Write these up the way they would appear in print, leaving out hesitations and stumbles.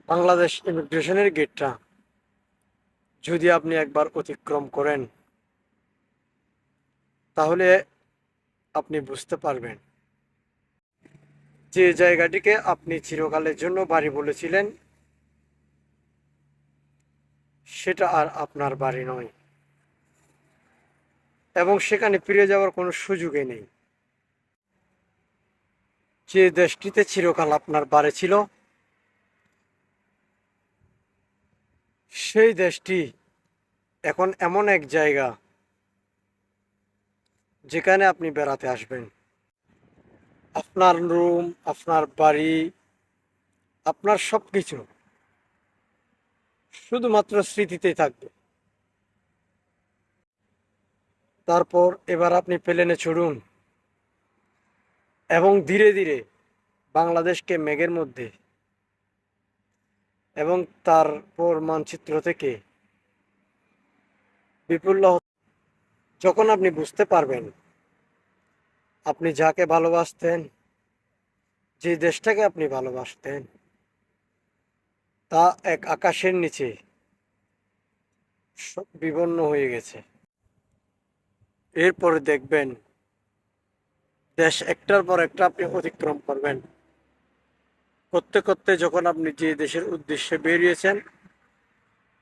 বাংলাদেশ ইমিগ্রেশনের গেটটা যদি আপনি একবার অতিক্রম করেন, তাহলে আপনি বুঝতে পারবেন যে জায়গাটিকে আপনি চিরকালের জন্য বাড়ি বলেছিলেন, সেটা আর আপনার বাড়ি নয়, এবং সেখানে ফিরে যাওয়ার কোনো সুযোগই নেই। যে দেশটিতে চিরকাল আপনার বাড়ি ছিল, সেই দেশটি এখন এমন এক জায়গা যেখানে আপনি বেড়াতে আসবেন। আপনার রুম, আপনার বাড়ি, আপনার সবকিছু শুধুমাত্র স্মৃতিতেই থাকবে। তারপর এবার আপনি প্লেনে চড়ুন এবং ধীরে ধীরে বাংলাদেশকে মেঘের মধ্যে এবং তারপর মানচিত্র থেকে বিপুল যখন আপনি বুঝতে পারবেন আপনি যাকে ভালোবাসতেন, যে দেশটাকে আপনি ভালোবাসতেন, তা এক আকাশের নিচে সব বিবর্ণ হয়ে গেছে। এরপরে দেখবেন দেশ একটার পর একটা আপনি অতিক্রম করবেন, করতে করতে যখন আপনি যে দেশের উদ্দেশ্যে বেরিয়েছেন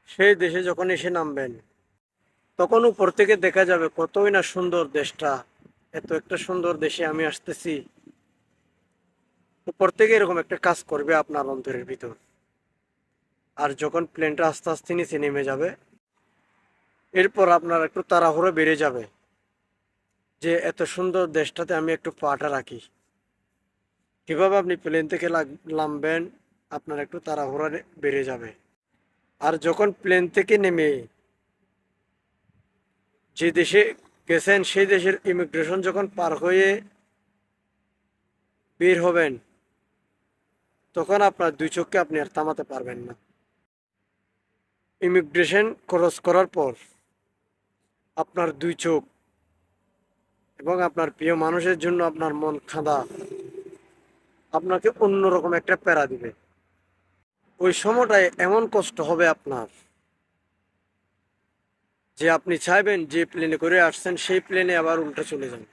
সেই দেশে যখন এসে নামবেন, তখন উপর থেকে দেখা যাবে কতই না সুন্দর দেশটা। এত একটা সুন্দর দেশে আমি আসতেছি, উপর থেকে এরকম একটা কাজ করবে আপনার অন্তরের ভিতর। আর যখন প্লেনটা আস্তে আস্তে নিচে নেমে যাবে, এরপর আপনার একটু তাড়াহুড়ো বেড়ে যাবে যে এত সুন্দর দেশটাতে আমি একটু পাটা রাখি। কিভাবে আপনি প্লেন থেকে নামবেন, আপনার একটু তাড়াহুড়ো বেড়ে যাবে। আর যখন প্লেন থেকে নেমে যে দেশে গেছেন সেই দেশের ইমিগ্রেশন যখন পার হয়ে বের হবেন, তখন আপনার দুই চোখকে আপনি আর থামাতে পারবেন না। ইমিগ্রেশন ক্রস করার পর আপনার দুই চোখ এবং আপনার প্রিয় মানুষের জন্য আপনার মন খাঁদা আপনাকে অন্যরকম একটা প্যারা দিবে। ওই সময়টায় এমন কষ্ট হবে আপনার যে আপনি চাইবেন যে প্লেনে করে আসছেন সেই প্লেনে আবার উল্টে চলে যান,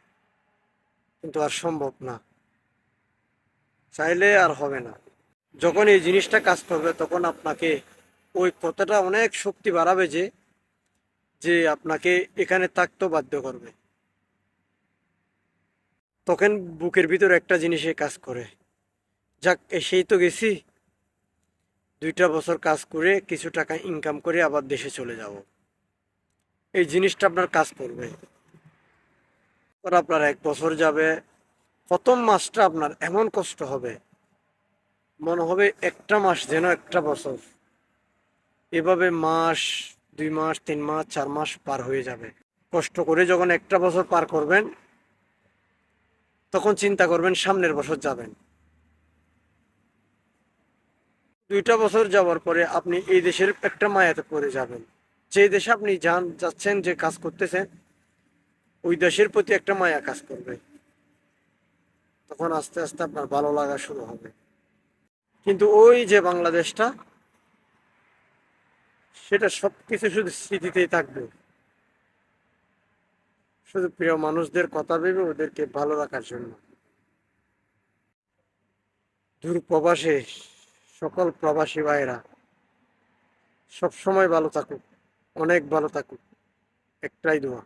কিন্তু আর সম্ভব না, চাইলে আর হবে না। যখন এই জিনিসটা কাজ করবে তখন আপনাকে ওই কথাটা অনেক শক্তি বাড়াবে যে যে আপনাকে এখানে থাকতেও বাধ্য করবে। তখন বুকের ভিতর একটা জিনিসে কাজ করে, যাক এসেই তো গেছি, 2টা বছর কাজ করে কিছু টাকা ইনকাম করে আবার দেশে চলে যাব, এই জিনিসটা আপনার কাজ করবে। পর আপনার 1 বছর যাবে, প্রথম মাসটা আপনার এমন কষ্ট হবে, মনে হবে একটা মাস যেন একটা বছর। এভাবে মাস, 2 মাস, 3 মাস, 4 মাস পার হয়ে যাবে। কষ্ট করে যখন একটা বছর পার করবেন, তখন চিন্তা করবেন সামনের বছর যাবেন। 2টা বছর যাওয়ার পরে আপনি এই দেশের একটা মায়াতে পড়ে যাবেন। যে দেশে আপনি যাচ্ছেন, যে কাজ করতেছেন, ওই দেশের প্রতি একটা মায়া কাজ করবে। তখন আস্তে আস্তে আপনার ভালো লাগা শুরু হবে। কিন্তু ওই যে বাংলাদেশটা, সেটা সবকিছু শুধু স্মৃতিতেই থাকবে, শুধু প্রিয় মানুষদের কথা ভেবে ওদেরকে ভালো রাখার জন্য। দূর প্রবাসে সকল প্রবাসী ভাইরা সব সময় ভালো থাকুক, অনেক ভালো থাকুক, একটাই দোয়া।